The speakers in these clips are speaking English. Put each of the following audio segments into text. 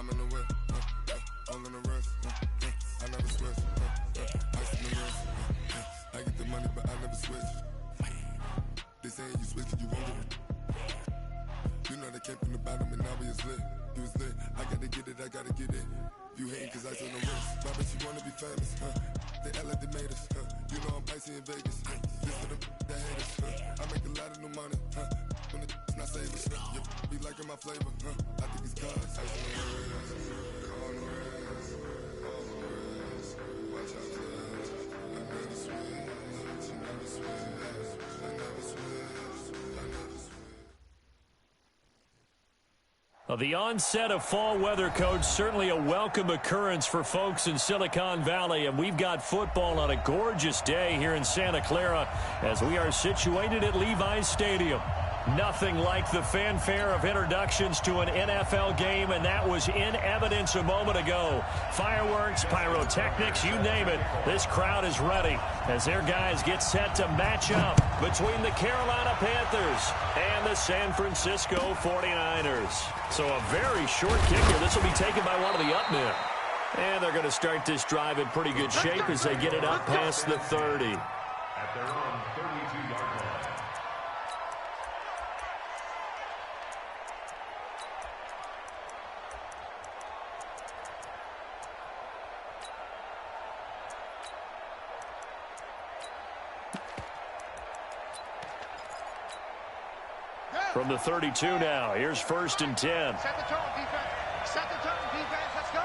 I'm in the whip, I'm in the rest, I never switch, ice in the wrist, I get the money but I never switch. They saying you switch it, you won't get it. You know they came from the bottom and now we is lit. You was lit, I gotta get it, I gotta get it. You hating cause ice on the wrist. My bitch, you wanna be famous, They act like they made us, You know I'm icy in Vegas, This for the that hate us, I make a lot of new money, When it's not savers, You be liking my flavor, I think it's cause ice on the wrist, on the wrist, on the wrist. Watch out, cuz I never switch, I never switch, I never switch, I never switch. Well, the onset of fall weather, Coach, certainly a welcome occurrence for folks in Silicon Valley. And we've got football on a gorgeous day here in Santa Clara as we are situated at Levi's Stadium. Nothing like the fanfare of introductions to an NFL game, and that was in evidence a moment ago. Fireworks, pyrotechnics, you name it. This crowd is ready as their guys get set to match up between the Carolina Panthers and the San Francisco 49ers. So a very short kick here. This will be taken by one of the up men. And they're going to start this drive in pretty good shape as they get it up past the 30. At their own 32-yard line. From the 32 now, here's 1st and 10. Set the tone, defense. Set the tone, defense. Let's go.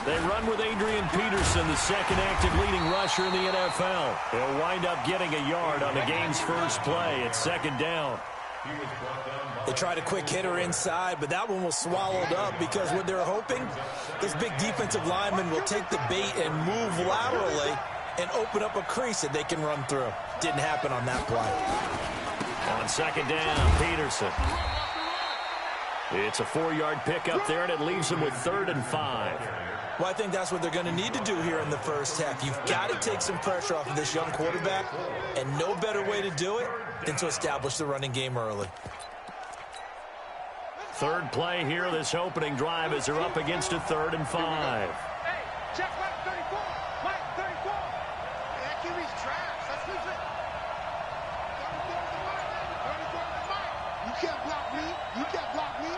They run with Adrian Peterson, the second active leading rusher in the NFL. He'll wind up getting a yard on the game's first play at 2nd down. They tried a quick hitter inside, but that one was swallowed up because what they're hoping, this big defensive lineman will take the bait and move laterally and open up a crease that they can run through. Didn't happen on that play. On 2nd down, Peterson. It's a 4-yard pickup there, and it leaves them with 3rd and 5. Well, I think that's what they're going to need to do here in the first half. You've got to take some pressure off of this young quarterback, and no better way to do it than to establish the running game early. Third play here, this opening drive, as they're up against a 3rd and 5. Hey, check right 34. Right 34. Hey, that QB's trash. Let's lose it. 34 to Mike. You can't block me. You can't block me.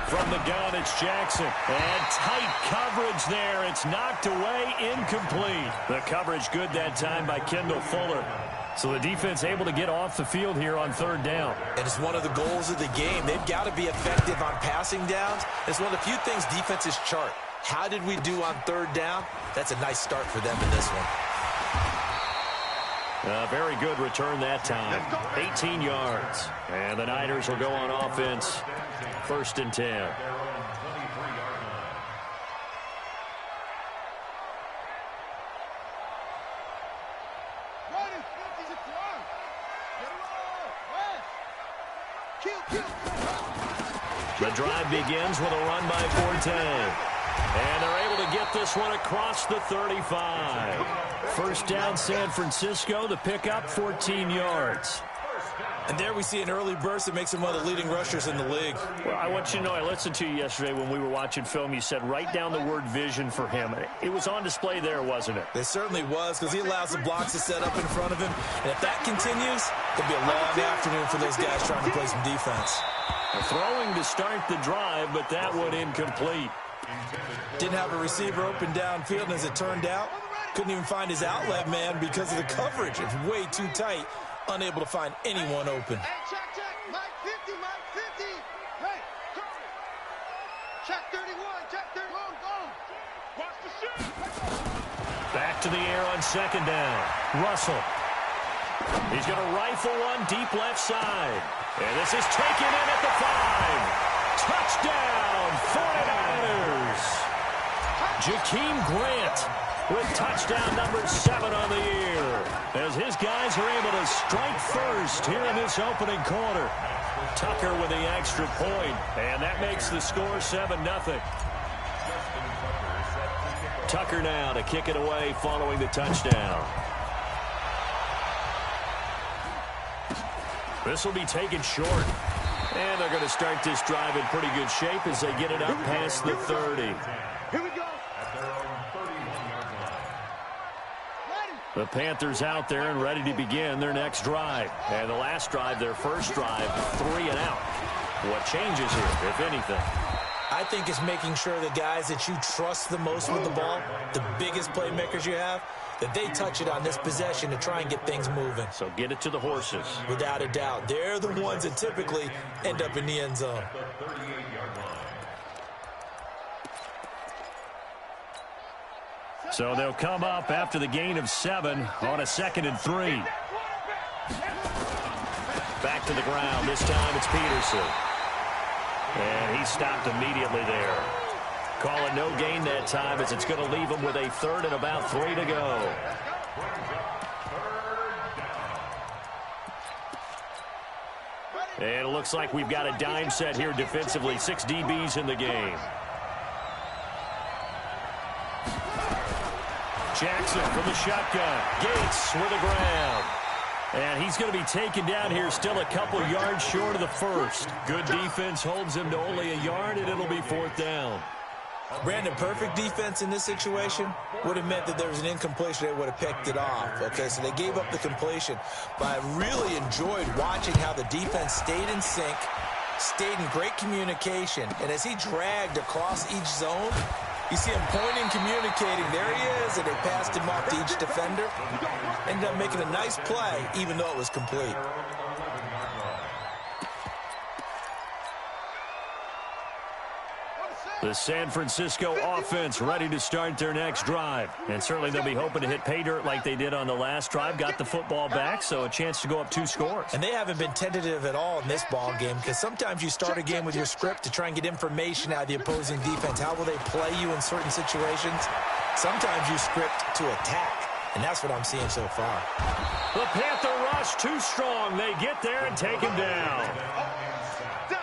From the gun, it's Jackson. And tight coverage there. It's knocked away, incomplete. The coverage good that time by Kendall Fuller. So the defense able to get off the field here on 3rd down. And it's one of the goals of the game. They've got to be effective on passing downs. It's one of the few things defenses chart. How did we do on 3rd down? That's a nice start for them in this one. Very good return that time. 18 yards. And the Niners will go on offense. 1st and 10. The drive begins with a run by Forte. And they're able to get this one across the 35. 1st down, San Francisco. The pickup, 14 yards. And there we see an early burst that makes him one of the leading rushers in the league. Well, I want you to know, I listened to you yesterday when we were watching film. You said write down the word vision for him. It was on display there, wasn't it? It certainly was, because he allows the blocks to set up in front of him. And if that continues, it'll be a long afternoon for those guys trying to play some defense. Throwing to start the drive, but that one incomplete. Didn't have a receiver open downfield, and as it turned out, couldn't even find his outlet man because of the coverage. It's way too tight, unable to find anyone open. Hey, check. Mike 50, Mike 50. Hey, go. Check 31, check 31, go. Watch the shoot. Back to the air on 2nd down. Russell. He's going to rifle one deep left side. And this is taken in at the 5. Touchdown, 49ers. Jakeem Grant with touchdown number 7 on the year, as his guys are able to strike first here in this opening quarter. Tucker with the extra point, and that makes the score 7-0. Tucker now to kick it away following the touchdown. This will be taken short. And they're going to start this drive in pretty good shape as they get it up past the 30. Here we go. The Panthers out there and ready to begin their next drive. And the last drive, their first drive, 3 and out. What changes here, if anything? I think it's making sure the guys that you trust the most with the ball, the biggest playmakers you have, that they touch it on this possession to try and get things moving. So get it to the horses. Without a doubt. They're the ones that typically end up in the end zone. So they'll come up after the gain of 7 on a 2nd and 3. Back to the ground. This time it's Peterson. And he stopped immediately there. Call it no gain that time as it's going to leave him with a 3rd and about 3 to go. And it looks like we've got a dime set here defensively. 6 DBs in the game. Jackson from the shotgun. Gates with the ground. And he's going to be taken down here, still a couple yards short of the first. Good defense holds him to only a yard, and it'll be 4th down. Brandon, perfect defense in this situation would have meant that there was an incompletion. They would have picked it off. Okay, so they gave up the completion. But I really enjoyed watching how the defense stayed in sync, stayed in great communication. And as he dragged across each zone, you see him pointing, communicating. There he is, and they passed him off to each defender. Ended up making a nice play, even though it was complete. The San Francisco offense ready to start their next drive. And certainly they'll be hoping to hit pay dirt like they did on the last drive. Got the football back, so a chance to go up 2 scores. And they haven't been tentative at all in this ball game, because sometimes you start a game with your script to try and get information out of the opposing defense. How will they play you in certain situations? Sometimes you script to attack, and that's what I'm seeing so far. The Panther rush too strong. They get there and take him down.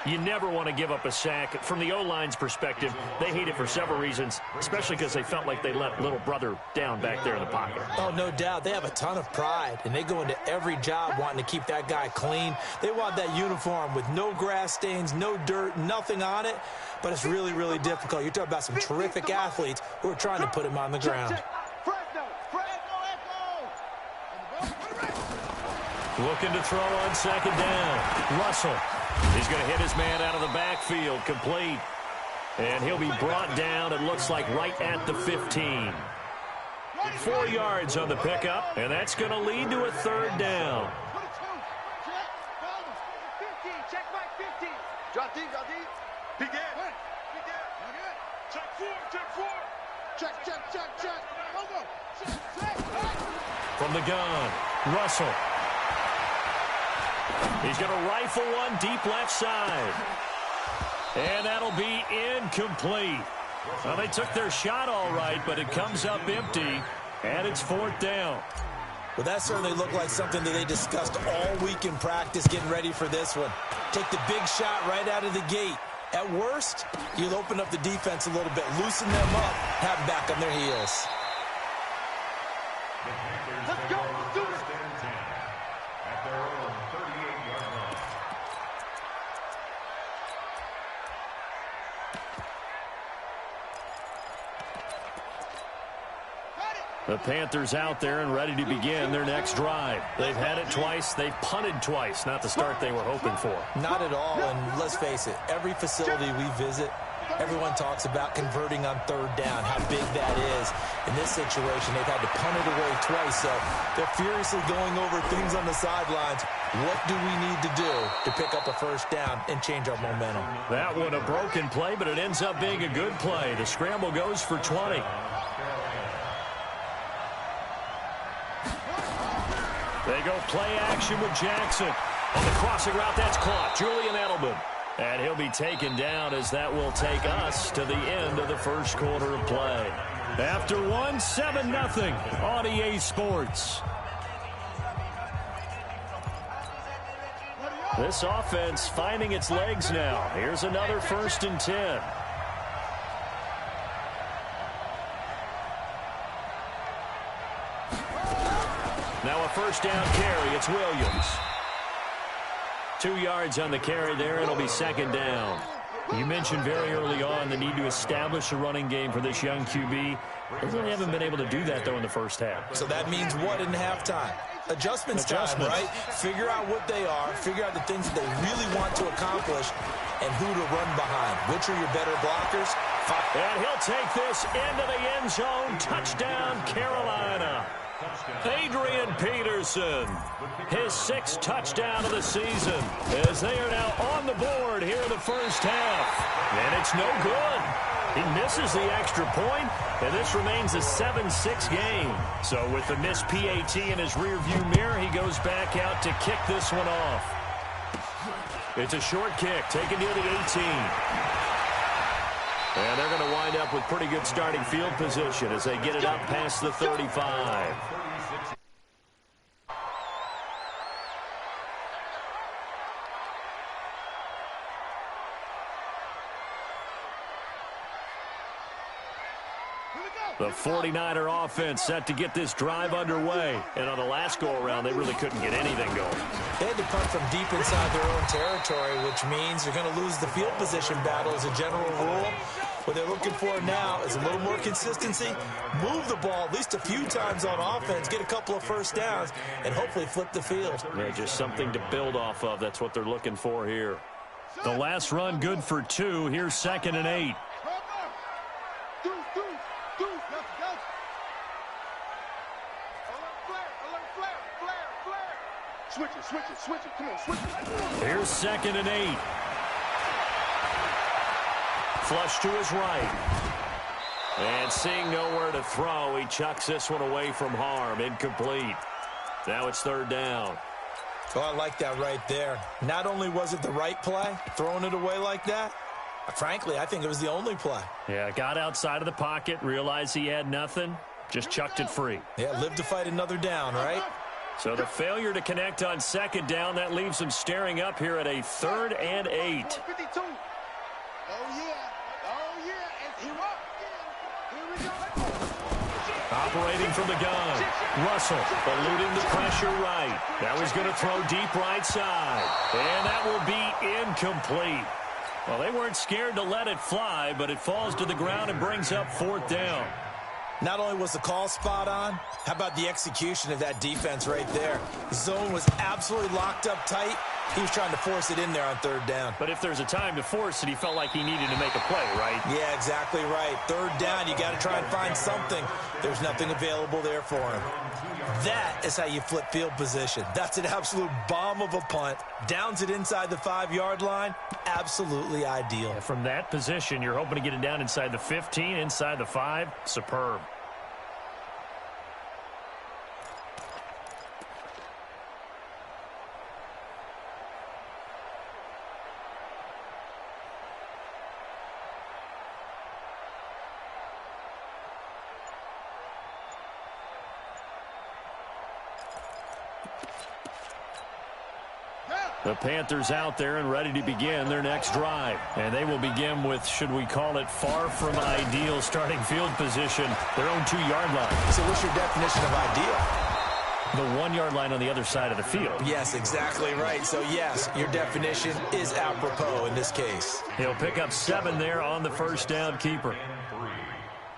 You never want to give up a sack. From the O-line's perspective, they hate it for several reasons, especially because they felt like they let little brother down back there in the pocket. Oh, no doubt. They have a ton of pride, and they go into every job wanting to keep that guy clean. They want that uniform with no grass stains, no dirt, nothing on it, but it's really, really difficult. You're talking about some terrific athletes who are trying to put him on the ground. Looking to throw on 2nd down. Russell. He's going to hit his man out of the backfield, complete. And he'll be brought down, it looks like, right at the 15. 4 yards on the pickup, and that's going to lead to a 3rd down. Check my 15. Drop deep. Begin. Check 4. Check. From the gun, Russell. He's going to rifle one deep left side. And that'll be incomplete. Well, they took their shot all right, but it comes up empty, and it's 4th down. Well, that certainly looked like something that they discussed all week in practice getting ready for this one. Take the big shot right out of the gate. At worst, you'll open up the defense a little bit, loosen them up, have them back on their heels. Let's go. Let's do it. At their own 38-yard line. The Panthers out there and ready to begin their next drive. They've had it twice. They've punted twice. Not the start they were hoping for. Not at all, and let's face it, every facility we visit, everyone talks about converting on 3rd down, how big that is. In this situation, they've had to punt it away twice, so they're furiously going over things on the sidelines. What do we need to do to pick up a 1st down and change our momentum? That one a broken play, but it ends up being a good play. The scramble goes for 20. They go play action with Jackson. On the crossing route, that's caught. Julian Edelman. And he'll be taken down as that will take us to the end of the first quarter of play. After one, 7-0 on EA Sports. This offense finding its legs now. Here's another 1st and 10. Now a first down carry. It's Williams. 2 yards on the carry there. It'll be second down. You mentioned very early on the need to establish a running game for this young QB. They really haven't been able to do that, though, in the first half. So that means what in halftime? Adjustments time, right? Figure out what they are, figure out the things that they really want to accomplish, and who to run behind. Which are your better blockers? And he'll take this into the end zone. Touchdown, Carolina. Adrian Peterson, his 6th touchdown of the season, as they are now on the board here in the first half. And it's no good. He misses the extra point, and this remains a 7-6 game. So with the missed PAT in his rearview mirror, he goes back out to kick this one off. It's a short kick, taken near the 18. And they're going to wind up with pretty good starting field position as they get it up past the 35. The 49er offense set to get this drive underway. And on the last go-around, they really couldn't get anything going. They had to punt from deep inside their own territory, which means you're going to lose the field position battle as a general rule. What they're looking for now is a little more consistency, move the ball at least a few times on offense, get a couple of first downs, and hopefully flip the field. Yeah, just something to build off of. That's what they're looking for here. The last run good for 2. Here's 2nd and 8. Switch it. Come on, switch it. Here's 2nd and 8. Flush to his right. And seeing nowhere to throw, he chucks this one away from harm. Incomplete. Now it's 3rd down. Oh, I like that right there. Not only was it the right play, throwing it away like that, frankly, I think it was the only play. Yeah, got outside of the pocket, realized he had nothing, just chucked it free. Yeah, live to fight another down, right? So the failure to connect on 2nd down, that leaves him staring up here at a 3rd and 8. 52. And here we go. Operating from the gun. Russell eluding the pressure right. Now he's going to throw deep right side. And that will be incomplete. Well, they weren't scared to let it fly, but it falls to the ground and brings up 4th down. Not only was the call spot on, how about the execution of that defense right there? The zone was absolutely locked up tight. He was trying to force it in there on 3rd down. But if there's a time to force it, he felt like he needed to make a play, right? Yeah, exactly right. 3rd down, you got to try and find something. There's nothing available there for him. That is how you flip field position. That's an absolute bomb of a punt. Downs it inside the 5-yard line. Absolutely ideal. And from that position, you're hoping to get it down inside the 15, inside the 5. Superb. The Panthers out there and ready to begin their next drive. And they will begin with, should we call it, far from ideal starting field position, their own 2-yard line. So what's your definition of ideal? The 1-yard line on the other side of the field. Yes, exactly right. So, yes, your definition is apropos in this case. He'll pick up 7 there on the first down keeper.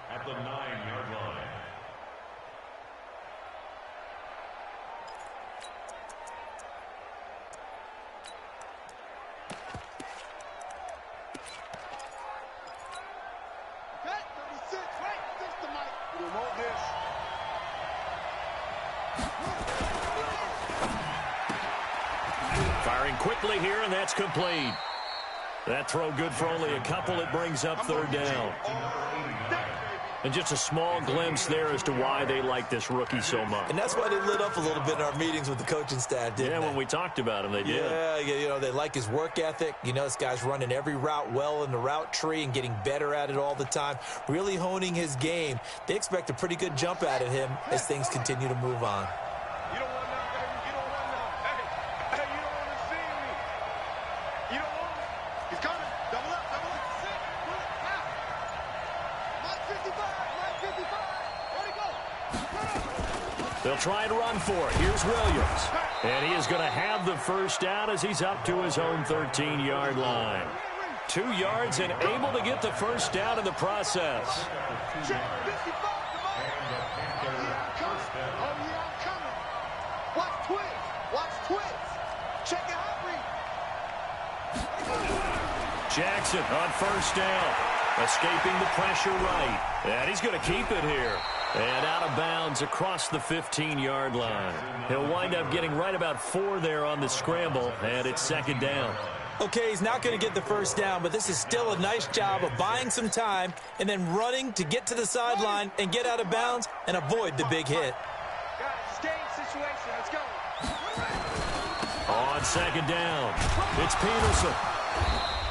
At the 9-yard line. Firing quickly here, and that's complete. That throw good for only a couple. It brings up 3rd down. And just a small glimpse there as to why they like this rookie so much. And that's why they lit up a little bit in our meetings with the coaching staff, didn't they? When we talked about him, they did. Yeah, you know, they like his work ethic. You know, this guy's running every route well in the route tree and getting better at it all the time, really honing his game. They expect a pretty good jump out of him as things continue to move on. You don't want none, baby. You don't want none. Hey, you don't want to see me. You don't want me. He's coming. Double up. Sit. Pull it. Out. Mike 55. Where'd he go? They'll try and run for it. Here's Williams. And he is going to have the first down as he's up to his own 13-yard line. 2 yards and able to get the first down in the process. Jackson on first down. Escaping the pressure right. And he's going to keep it here. And out of bounds across the 15-yard line. He'll wind up getting right about 4 there on the scramble, and it's second down. Okay, he's not going to get the first down, but this is still a nice job of buying some time and then running to get to the sideline and get out of bounds and avoid the big hit. On second down, it's Peterson.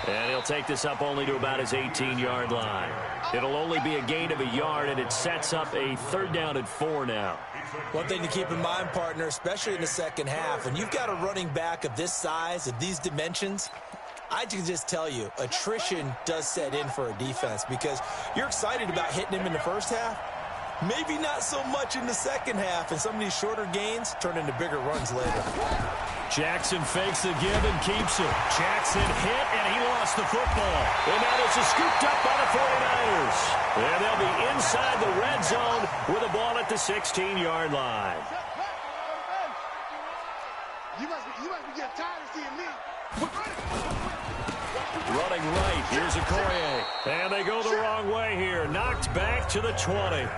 And he'll take this up only to about his 18-yard line. It'll only be a gain of a yard, and it sets up a third down and 4 now. One thing to keep in mind, partner, especially in the second half, when you've got a running back of this size, of these dimensions, I can just tell you, attrition does set in for a defense because you're excited about hitting him in the first half. Maybe not so much in the second half, and some of these shorter gains turn into bigger runs later. Jackson fakes the give and keeps it. Jackson hit, and he lost the football. And now this is scooped up by the 49ers. And they'll be inside the red zone with a ball at the 16-yard line. You must be getting tired of seeing me. Running right, here's Okoye. And they go the wrong way here. Knocked back to the 20.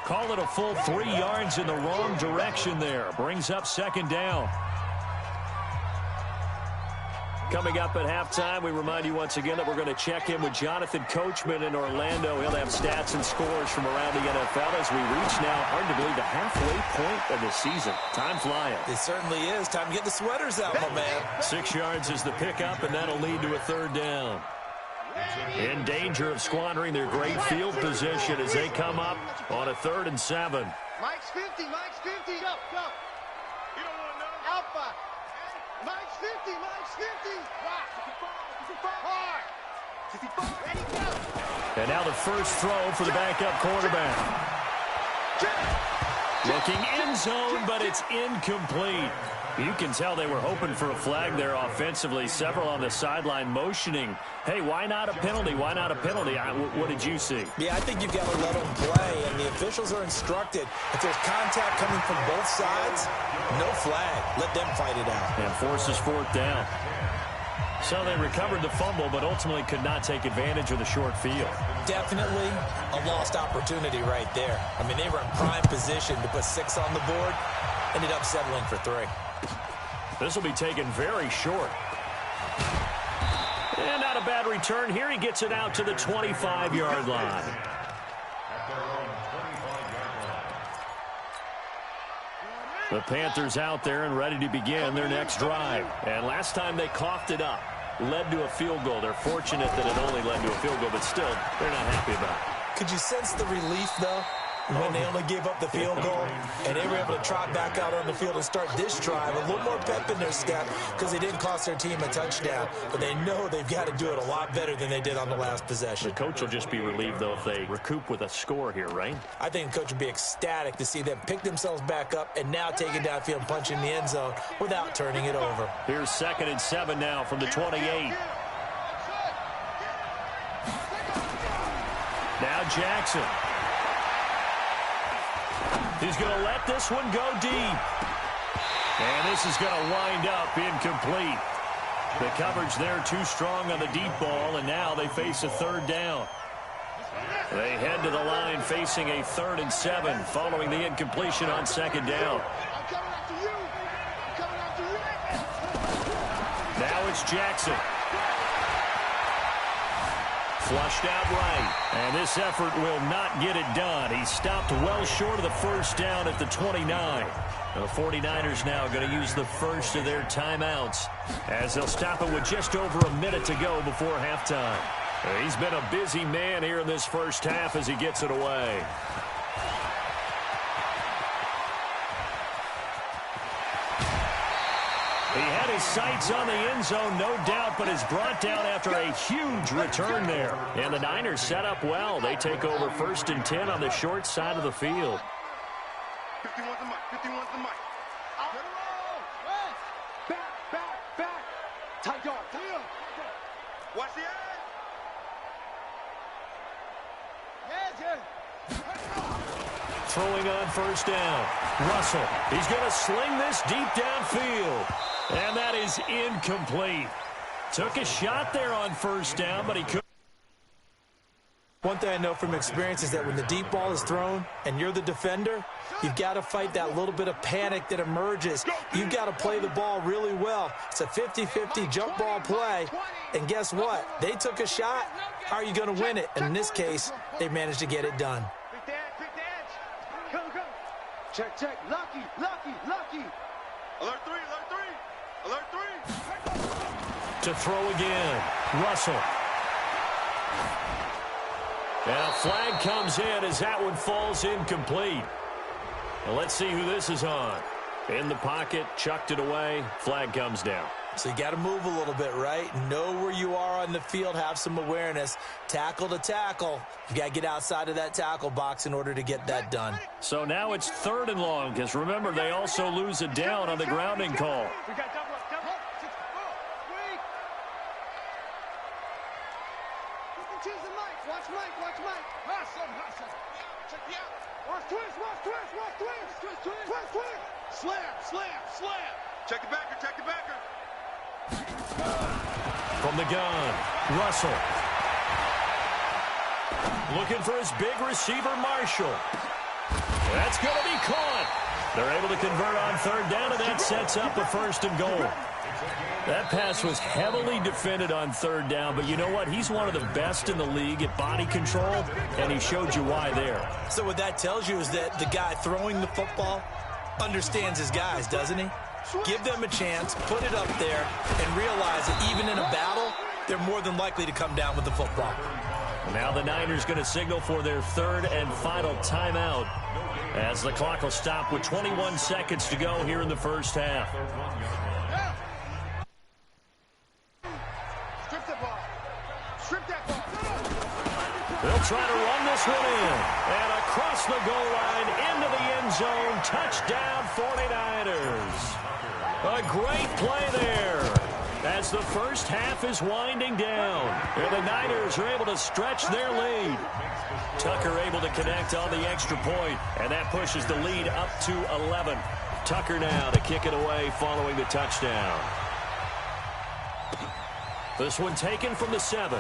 Call it a full 3 yards in the wrong direction there. Brings up second down. Coming up at halftime, we remind you once again that we're going to check in with Jonathan Coachman in Orlando. He'll have stats and scores from around the NFL as we reach now, hard to believe, the halfway point of the season. Time flying. It certainly is. Time to get the sweaters out, my man. 6 yards is the pickup, and that'll lead to a third down. In danger of squandering their great field position as they come up on a 3rd and 7. Mike's 50, Mike's 50. Go. You don't want to know. Alpha. Mike's 50, Mike's 50. Rock. Hard. 55. Ready, go. And now the first throw for the backup quarterback. Looking end zone, but it's incomplete. You can tell they were hoping for a flag there offensively. Several on the sideline motioning, hey, why not a penalty? Why not a penalty? What did you see? Yeah, I think you've got to let them play, and the officials are instructed. If there's contact coming from both sides, no flag. Let them fight it out. And forces 4th down. So they recovered the fumble, but ultimately could not take advantage of the short field. Definitely a lost opportunity right there. I mean, they were in prime position to put 6 on the board. Ended up settling for 3. This will be taken very short. And not a bad return here. He gets it out to the 25-yard line. The Panthers out there and ready to begin their next drive. And last time they coughed it up, led to a field goal. They're fortunate that it only led to a field goal, but still, they're not happy about it. Could you sense the relief, though, when they only gave up the field goal and they were able to trot back out on the field and start this drive? A little more pep in their step because they didn't cost their team a touchdown, but they know they've got to do it a lot better than they did on the last possession. The coach will just be relieved, though, if they recoup with a score here, right? I think the coach would be ecstatic to see them pick themselves back up and now take it downfield and punch in the end zone without turning it over. Here's 2nd and 7 now from the 28. Now Jackson. He's going to let this one go deep. And this is going to wind up incomplete. The coverage there too strong on the deep ball, and now they face a 3rd down. They head to the line facing a 3rd and 7 following the incompletion on 2nd down. Now it's Jackson. Flushed out right, and this effort will not get it done. He stopped well short of the first down at the 29. The 49ers now going to use the first of their timeouts as they'll stop it with just over a minute to go before halftime. He's been a busy man here in this first half as he gets it away. He had his sights on the end zone, no doubt, but is brought down after a huge return there. And the Niners set up well. They take over 1st and 10 on the short side of the field. 51's the mic. 51's the mic. Out. Get it roll. Back. Tight yard. Watch the edge. Throwing on first down. Russell, he's going to sling this deep downfield. And that is incomplete. Took a shot there on first down, but he couldn't. One thing I know from experience is that when the deep ball is thrown and you're the defender, you've got to fight that little bit of panic that emerges. You've got to play the ball really well. It's a 50-50 jump ball play. And guess what? They took a shot. How are you going to win it? And in this case, they managed to get it done. Quick dance. Go. Check. Lucky. Alert three. To throw again. Russell. And a flag comes in as that one falls incomplete. Now let's see who this is on. In the pocket, chucked it away. Flag comes down. So you got to move a little bit, right? Know where you are on the field. Have some awareness. Tackle to tackle. You got to get outside of that tackle box in order to get that done. So now it's 3rd and long, because remember, they also lose it down on the grounding call. We got double up. Watch Mike. Hustle. Check me out. Watch twist. Slam. Check the backer. From the gun, Russell. Looking for his big receiver, Marshall. That's going to be caught. They're able to convert on 3rd down, and that sets up a 1st and goal. That pass was heavily defended on 3rd down, but you know what? He's one of the best in the league at body control, and he showed you why there. So what that tells you is that the guy throwing the football understands his guys, doesn't he? Give them a chance, put it up there, and realize that even in a battle, they're more than likely to come down with the football. Now the Niners going to signal for their 3rd and final timeout as the clock will stop with 21 seconds to go here in the first half. They'll try to run this one in. And across the goal line, into the end zone. Touchdown, 49ers. A great play there as the first half is winding down. And the Niners are able to stretch their lead. Tucker able to connect on the extra point, and that pushes the lead up to 11. Tucker now to kick it away following the touchdown. This one taken from the 7.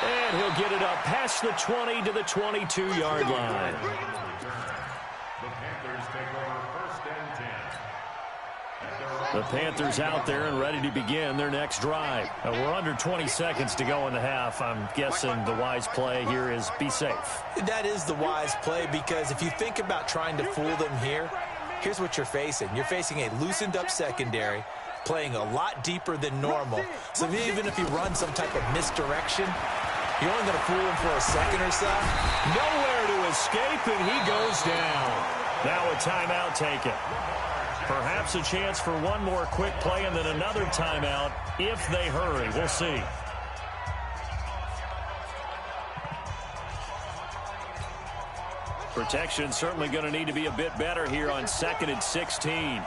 And he'll get it up past the 20 to the 22-yard line. The Panthers take over 1st and 10. The Panthers out there and ready to begin their next drive. We're under 20 seconds to go in the half. I'm guessing the wise play here is be safe. That is the wise play, because if you think about trying to fool them here, here's what you're facing. You're facing a loosened up secondary, playing a lot deeper than normal. So even if you run some type of misdirection, you're only going to fool him for a second or so. Nowhere to escape, and he goes down. Now a timeout taken. Perhaps a chance for one more quick play and then another timeout if they hurry. We'll see. Protection certainly going to need to be a bit better here on 2nd and 16.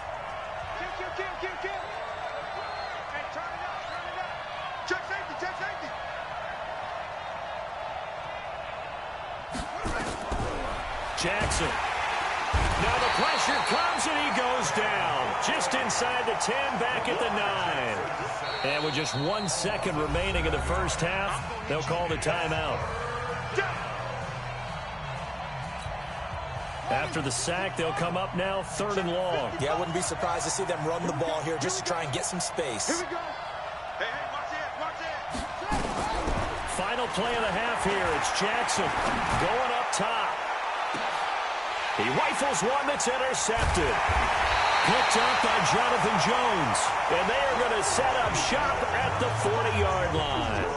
Jackson. Now the pressure comes and he goes down. Just inside the 10, back at the 9. And with just 1 second remaining in the first half, they'll call the timeout. After the sack, they'll come up now 3rd and long. Yeah, I wouldn't be surprised to see them run the ball here just to try and get some space. Here we go. Hey, watch it. Final play of the half here. It's Jackson going up top. He rifles one that's intercepted. Picked up by Jonathan Jones. And they are going to set up shop at the 40-yard line.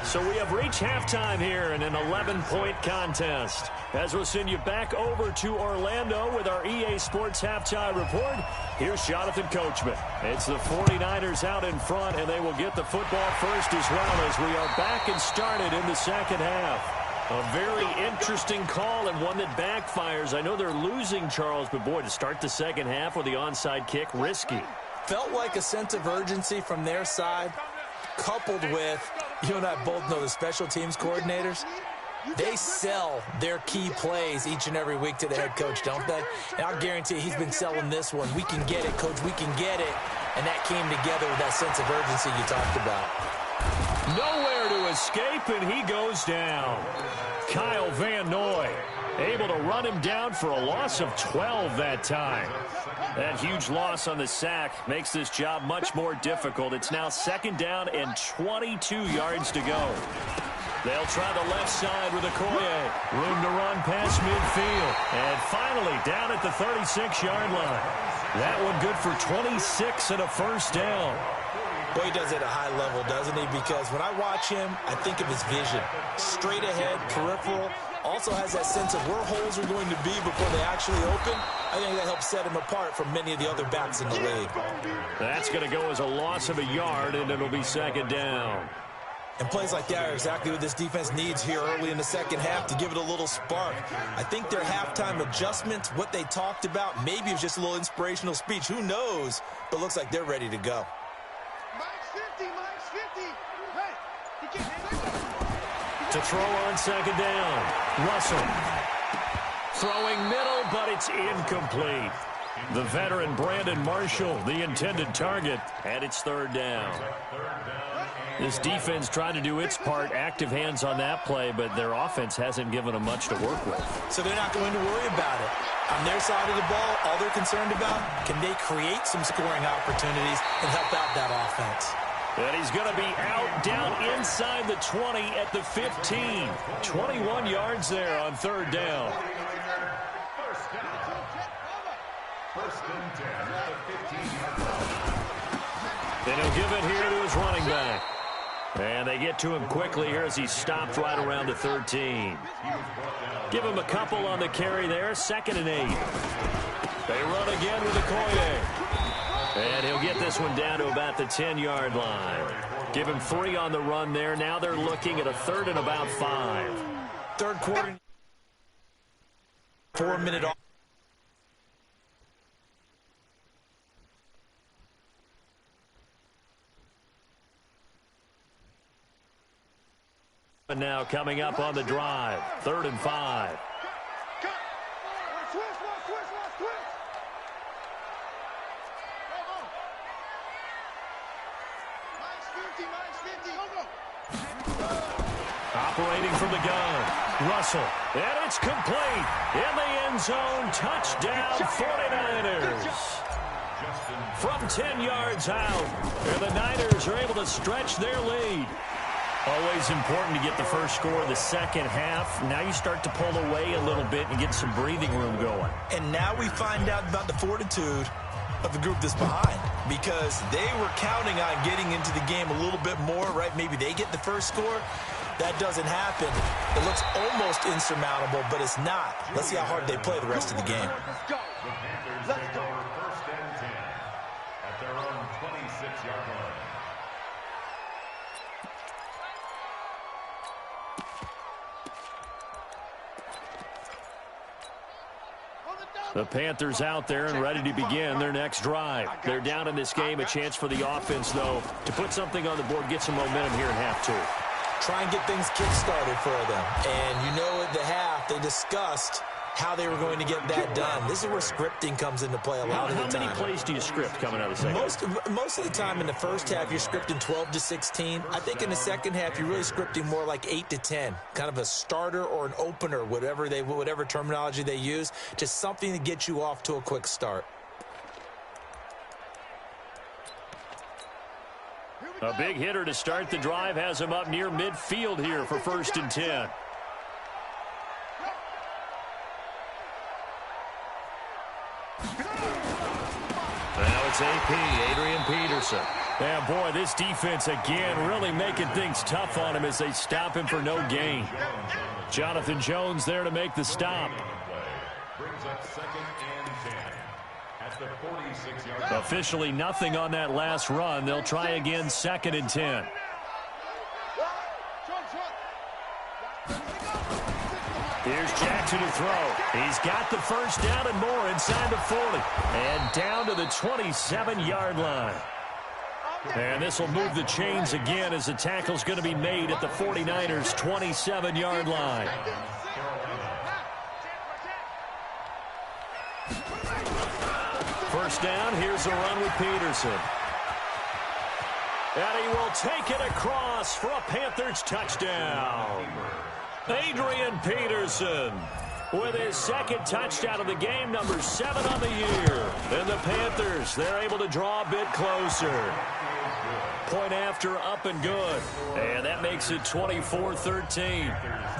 So we have reached halftime here in an 11-point contest. As we'll send you back over to Orlando with our EA Sports Halftime Report, here's Jonathan Coachman. It's the 49ers out in front, and they will get the football first as well as we are back and started in the second half. A very interesting call and one that backfires. I know they're losing, Charles, but boy, to start the second half with the onside kick, risky. Felt like a sense of urgency from their side, coupled with, you and I both know the special teams coordinators, they sell their key plays each and every week to the head coach, don't they? And I'll guarantee you he's been selling this one. We can get it, coach, we can get it. And that came together with that sense of urgency you talked about. Nowhere to escape, and he goes down. Kyle Van Noy able to run him down for a loss of 12 that time. That huge loss on the sack makes this job much more difficult. It's now second down and 22 yards to go. They'll try the left side with Okoye. Room to run past midfield. And finally down at the 36-yard line. That one good for 26 and a first down. Boy, he does it at a high level, doesn't he? Because when I watch him, I think of his vision. Straight ahead, peripheral. Also has that sense of where holes are going to be before they actually open. I think that helps set him apart from many of the other backs in the league. That's going to go as a loss of a yard, and it'll be second down. And plays like that are exactly what this defense needs here early in the second half to give it a little spark. I think their halftime adjustments, what they talked about, maybe it was just a little inspirational speech. Who knows? But looks like they're ready to go. To throw on second down. Russell. Throwing middle, but it's incomplete. The veteran Brandon Marshall, the intended target, and it's third down. This defense tried to do its part, active hands on that play, but their offense hasn't given them much to work with. So they're not going to worry about it. On their side of the ball, all they're concerned about, can they create some scoring opportunities and help out that offense? And he's going to be out, down inside the 20 at the 15. 21 yards there on third down. First and 10 at the 15-yard line. And he'll give it here to his running back. And they get to him quickly here as he's stopped right around the 13. Give him a couple on the carry there, 2nd and 8. They run again with Okoye. And he'll get this one down to about the 10-yard line. Give him 3 on the run there. Now they're looking at a 3rd and about 5. Third quarter. 4-minute off. And now coming up on the drive, 3rd and 5. Operating from the gun, Russell, and it's complete. In the end zone, touchdown 49ers. From 10 yards out, and the Niners are able to stretch their lead. Always important to get the first score of the second half. Now you start to pull away a little bit and get some breathing room going. And now we find out about the fortitude of the group that's behind, because they were counting on getting into the game a little bit more, right? Maybe they get the first score. That doesn't happen. It looks almost insurmountable, but it's not. Let's see how hard they play the rest of the game. The Panthers take over first and 10 at their own 26-yard line. The Panthers out there and ready to begin their next drive. They're down in this game. A chance for the offense, though, to put something on the board, get some momentum here in half 2. Try and get things kick-started for them. And you know at the half, they discussed how they were going to get that done. This is where scripting comes into play a lot of the time. How many plays do you script coming out of the second half? Most of the time in the first half, you're scripting 12 to 16. I think in the second half, you're really scripting more like 8 to 10. Kind of a starter or an opener, whatever terminology they use. Just something to get you off to a quick start. A big hitter to start the drive has him up near midfield here for 1st and 10. Now it's AP, Adrian Peterson. And boy, this defense again really making things tough on him as they stop him for no gain. Jonathan Jones there to make the stop. Brings up 2nd and 10 at the 46-yard line. Officially nothing on that last run. They'll try again 2nd and 10. Here's Jackson to throw. He's got the first down and more inside the 40. And down to the 27-yard line. And this will move the chains again as the tackle's going to be made at the 49ers' 27-yard line. First down, here's a run with Peterson. And he will take it across for a Panthers touchdown. Adrian Peterson with his second touchdown of the game, number 7 on the year. And the Panthers, they're able to draw a bit closer. Point after, up and good. And that makes it 24-13.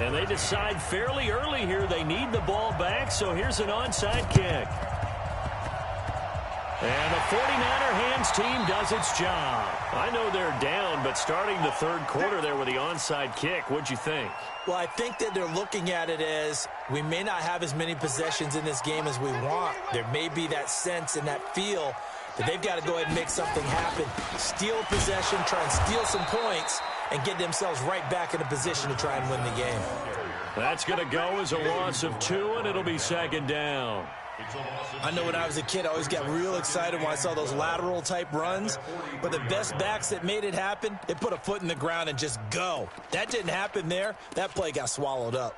And they decide fairly early here they need the ball back, so here's an onside kick. And the 49er hands team does its job. I know they're down, but starting the third quarter there with the onside kick, what'd you think? Well, I think that they're looking at it as we may not have as many possessions in this game as we want. There may be that sense and that feel that they've got to go ahead and make something happen. Steal possession, try and steal some points, and get themselves right back in a position to try and win the game. That's going to go as a loss of 2, and it'll be second down. I know when I was a kid, I always got real excited when I saw those lateral-type runs. But the best backs that made it happen, they put a foot in the ground and just go. That didn't happen there. That play got swallowed up.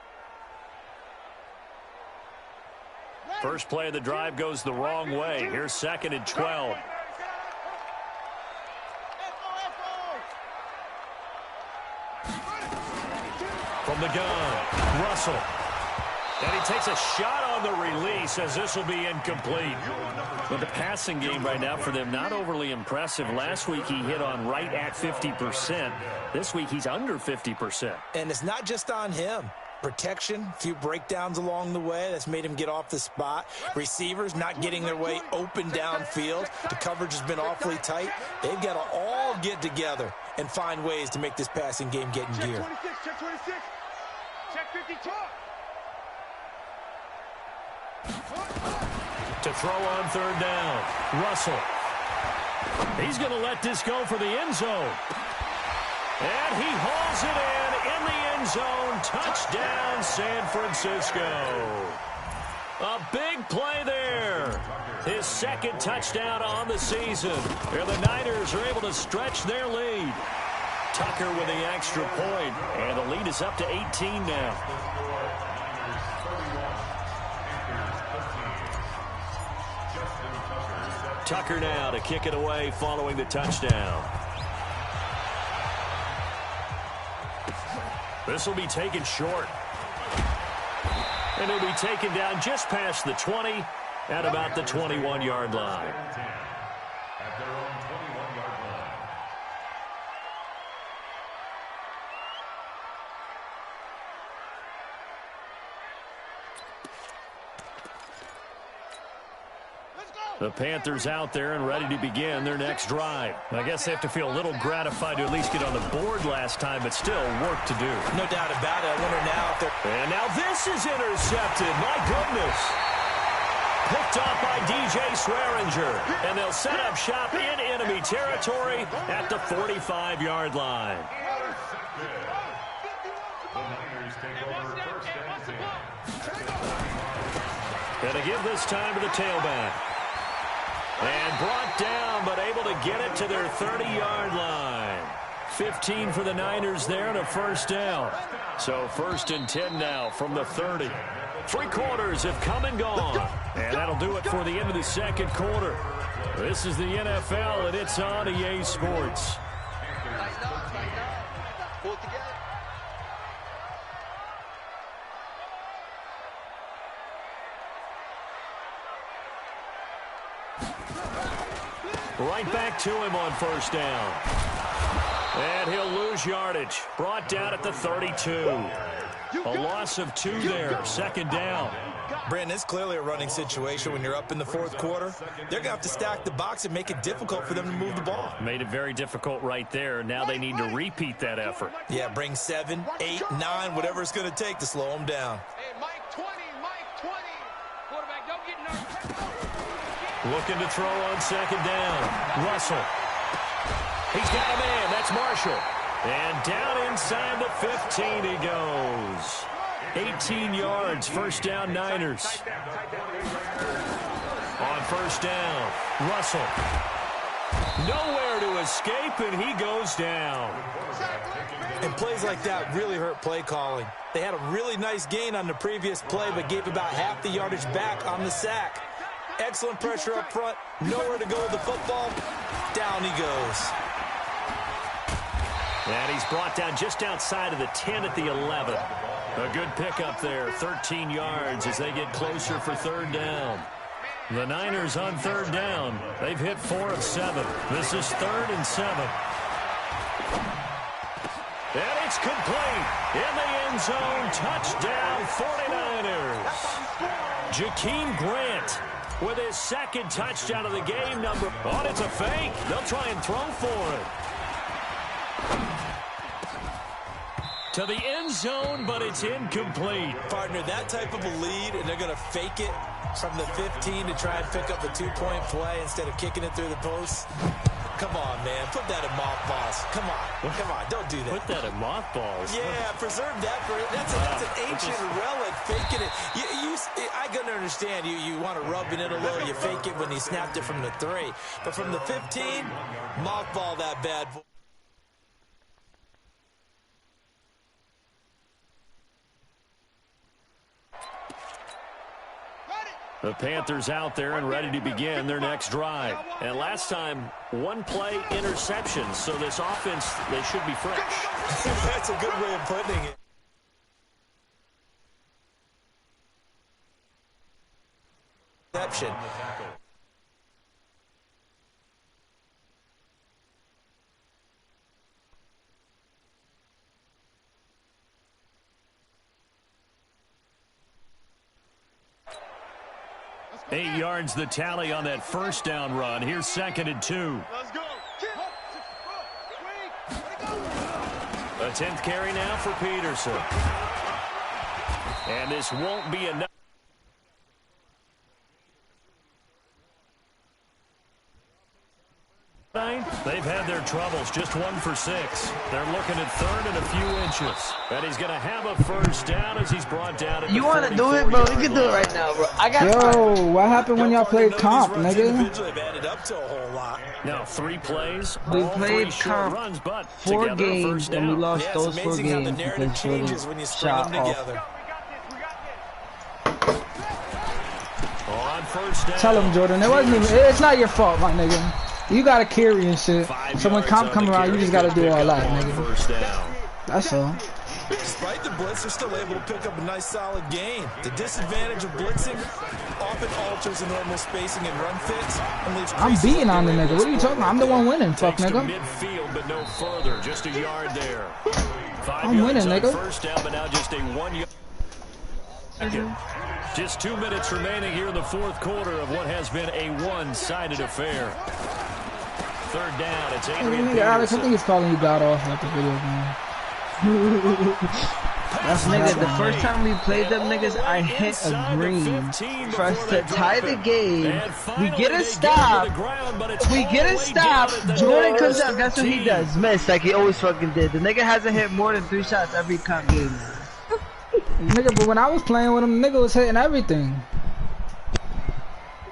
First play of the drive goes the wrong way. Here's second and 12. From the gun, Russell. And he takes a shot on the release as this will be incomplete. But the passing game right now for them, not overly impressive. Last week he hit on right at 50%. This week he's under 50%. And it's not just on him. Protection, a few breakdowns along the way. That's made him get off the spot. Receivers not getting their way open downfield. The coverage has been awfully tight. They've got to all get together and find ways to make this passing game get in gear. Check 26. Check 52. To throw on third down, Russell. He's going to let this go for the end zone. And he hauls it in the end zone. Touchdown, San Francisco. A big play there. His second touchdown on the season. And the Niners are able to stretch their lead. Tucker with the extra point. And the lead is up to 18 now. Tucker now to kick it away following the touchdown. This will be taken short. And it'll be taken down just past the 20 at about the 21-yard line. At their own 21-yard line. The Panthers out there and ready to begin their next drive. I guess they have to feel a little gratified to at least get on the board last time, but still work to do. No doubt about it. I wonder now if they're... And now this is intercepted. My goodness. Picked off by DJ Swearinger. And they'll set up shop in enemy territory at the 45-yard line. The Niners take over first and 10. Going to give this time to the tailback. And brought down, but able to get it to their 30-yard line. 15 for the Niners there and a first down. So first and 10 now from the 30. 3 quarters have come and gone. And that'll do it for the end of the second quarter. This is the NFL, and it's on EA Sports. Pull it together. Right back to him on first down. And he'll lose yardage. Brought down at the 32. A loss of 2 there. Second down. Brandon, it's clearly a running situation when you're up in the fourth quarter. They're going to have to stack the box and make it difficult for them to move the ball. Made it very difficult right there. Now they need to repeat that effort. Yeah, bring 7, 8, 9, whatever it's going to take to slow them down. Hey, Mike 20, Mike 20. Quarterback, don't get nervous. Looking to throw on second down. Russell. He's got a man. That's Marshall. And down inside the 15 he goes. 18 yards, first down Niners. On first down, Russell. Nowhere to escape, and he goes down. And plays like that really hurt play calling. They had a really nice gain on the previous play, but gave about half the yardage back on the sack. Excellent pressure up front. Nowhere to go with the football. Down he goes. And he's brought down just outside of the 10 at the 11. A good pickup there, 13 yards as they get closer for third down. The Niners on third down. They've hit 4 of 7. This is 3rd and 7. And it's complete. In the end zone, touchdown 49ers. Jakeem Grant with his second touchdown of the game. Oh, it's a fake. They'll try and throw for it. To the end zone, but it's incomplete. Partner, that type of a lead, and they're going to fake it from the 15 to try and pick up a 2-point play instead of kicking it through the post. Come on, man. Put that in mothballs. Come on. Don't do that. Put that in mothballs. Yeah, preserve that for it. That's an ancient relic. Faking it. I can understand you want to rub it in a little. You fake it when he snapped it from the 3. But from the 15, mothball that bad boy. The Panthers out there and ready to begin their next drive. And last time, 1-play interception. So this offense, they should be fresh. That's a good way of putting it. Interception. Eight yards the tally on that first down run. Here's 2nd and 2. Let's go. A 10th carry now for Peterson. And this won't be enough. They've had their troubles, just 1 for 6. They're looking at 3rd and a few inches. And he's going to have a first down as he's brought down. You want to do it, bro? We can do it right now, bro. I got. Yo, what happened when y'all played comp, nigga? Now 3 plays. We all played 3 short comp runs, but 4 together, games first and we down. lost Yeah, those 4 amazing how the games narrative because changes when you string shot them off. together. On first down. Tell him, Jordan. It wasn't even. It's not your fault, my nigga. You gotta carry and shit. 5 So when yards comp on come the around, you carry. just gotta do all Pick that, up on nigga. first down. That's all. Despite the blitz, they're still able to pick up a nice solid gain. The disadvantage of blitzing often alters the normal spacing and run fits and leaves I'm beating on the nigga. What are you talking about? I'm the one winning, fuck Takes to nigga. midfield, but no further. Just a yard there. 5 I'm yards winning, on nigga. first down, but now just a 1 yard. Just 2 minutes remaining here in the fourth quarter of what has been a one-sided affair. Third down, it's Adrian Nigga, Alex, I think Peterson. he's calling you God off at the video game. That's Nigga, the happening. first time we played them niggas, I hit a green for us to tie the game. We get a stop. We get a stop. Jordan comes out. Guess what he does? Miss like he always fucking did. The nigga hasn't hit more than 3 shots every comp game. Nigga, but when I was playing with him, the nigga was hitting everything.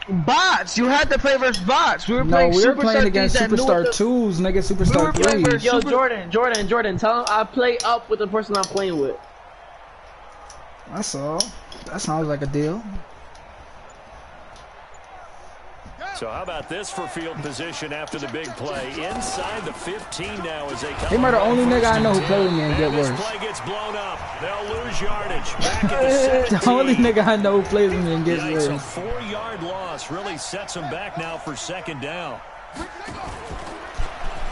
Bots. You had to play versus bots. We were No, playing we were Superstar playing against 3s that knew Superstar what the- 2s, nigga, We were Superstar playing 3s. versus Yo, Jordan, tell him I play up with the person I'm playing with. That's all. That sounds like a deal. So how about this for field position after the big play? Inside the 15 now as they come. He might the up only on nigga first I know who and played with 10. me and get this worse. play gets blown up. They'll lose yardage. Back at the 17. The only nigga I know who plays with me and gets Yikes, a worse. 4-yard loss really sets them back now for second down.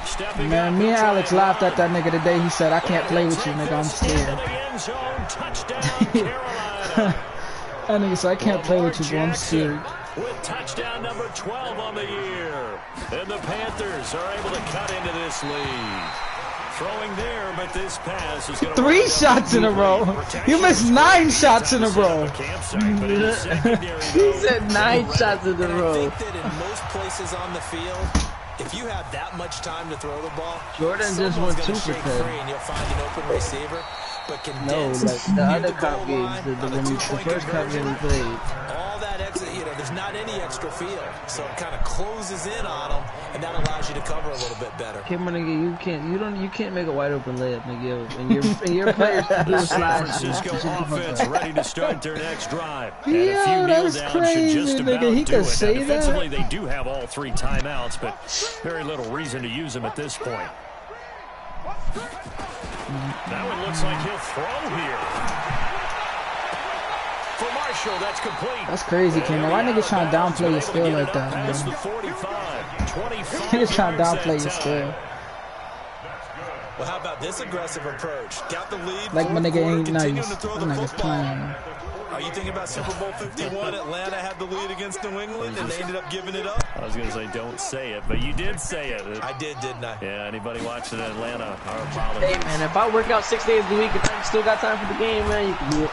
Stepping Man, up, me and he'll try Alex laughed at that nigga today. He said, I can't play with you, nigga. I'm Into scared. the end zone, touchdown, Carolina. That nigga said, I can't play with you, bro. I'm Jackson scared. with touchdown number 12 on the year. And the Panthers are able to cut into this lead. Throwing there, but this pass is going to 3 shots in a row. You missed 9 shots in a row. He said 9 shots in a And I row. think that in most places on the field, if you have that much time to throw the ball, Jordan just someone's went gonna super shake good. free and you'll find an open receiver. but No, condensed. like the other cup games, the first cup game we played. All that exit, there's not any extra field, so it kind of closes in on them, and that allows you to cover a little bit better. Okay, my nigga, you can't make a wide open layup, nigga. And your players do San Francisco offense ready to start their next drive. Yeah, that's crazy, nigga. He could say that. Defensively, they do have all 3 timeouts, but very little reason to use them at this point. Now it looks like he'll throw here. For Marshall, that's complete. That's crazy, Ken. Why niggas trying to downplay your skill like that, man? Niggas trying to downplay your skill. Well, how about this aggressive approach? Got the lead. Like my nigga ain't nice. Them niggas playing. Are you thinking about Super Bowl 51? Atlanta had the lead against New England, and they ended up giving it up? I was going to say don't say it, but you did say it. I did, didn't I? Yeah, anybody watching Atlanta, our apologies. Hey, man, if I work out 6 days a week, if I still got time for the game, man, you can do it.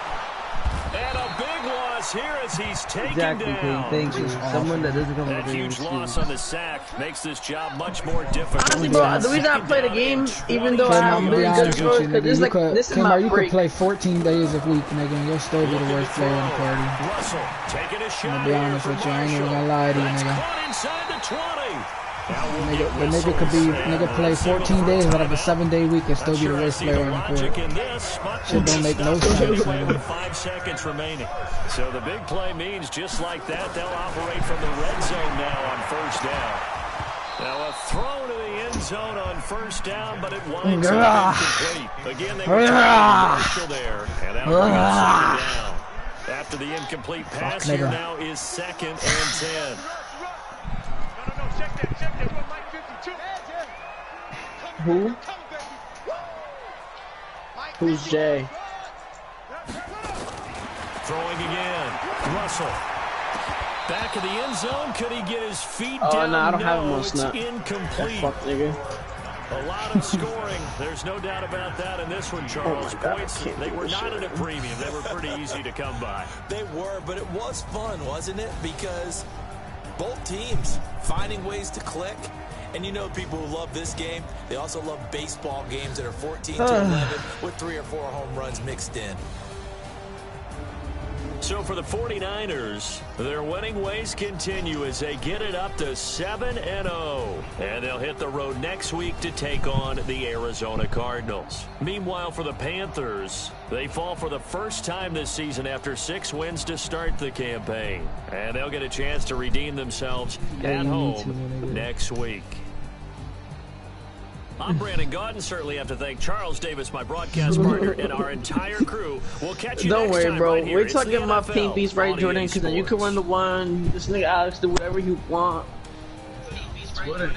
And a big loss here as he's taken Exactly, down. thank you. Someone that doesn't come That with a huge loss on the sack makes this job much more difficult. Honestly, bro, the reason I play the game, even though I have I'm gonna be really honest good with scores, you, because nigga. this, like, this is my You break. could play 14 days a week, nigga, and you'll still be the worst player in the party. Russell taking a shot. I'm gonna be honest with you. I ain't even gonna lie to you, That's nigga. caught inside the 20. The nigga could be play 14 days out of a 7-day week and still be the worst player in the court. Shit don't make no sense, nigga. 5 seconds remaining. So the big play means just like that, they'll operate from the red zone now on first down. Now a throw to the end zone on first down, but it winds up incomplete. Again, they were trying there, and that will bring up second down. After the incomplete pass, here now is 2nd and 10. Who? Who's Jay? Throwing again. Russell. Back of the end zone. Could he get his feet Oh, down? no, I don't have him on It's snap. incomplete. Fuck, nigga. A lot of scoring. There's no doubt about that in this one, Charles. Oh my God, Points, they were not at a premium. They were pretty easy to come by. They were, but it was fun, wasn't it? Because both teams finding ways to click. And you know people who love this game, they also love baseball games that are 14-11 with 3 or 4 home runs mixed in. So for the 49ers, their winning ways continue as they get it up to 7-0. And they'll hit the road next week to take on the Arizona Cardinals. Meanwhile, for the Panthers, they fall for the first time this season after 6 wins to start the campaign. And they'll get a chance to redeem themselves at home next week. I'm Brandon Gaudin. Certainly have to thank Charles Davis, my broadcast partner, and our entire crew. We'll catch you Don't next worry, time bro. right here. Wait till I It's get the my NFL paint piece right, on Jordan, EA because then you can Sports. run the one. This nigga Alex do whatever you want. What a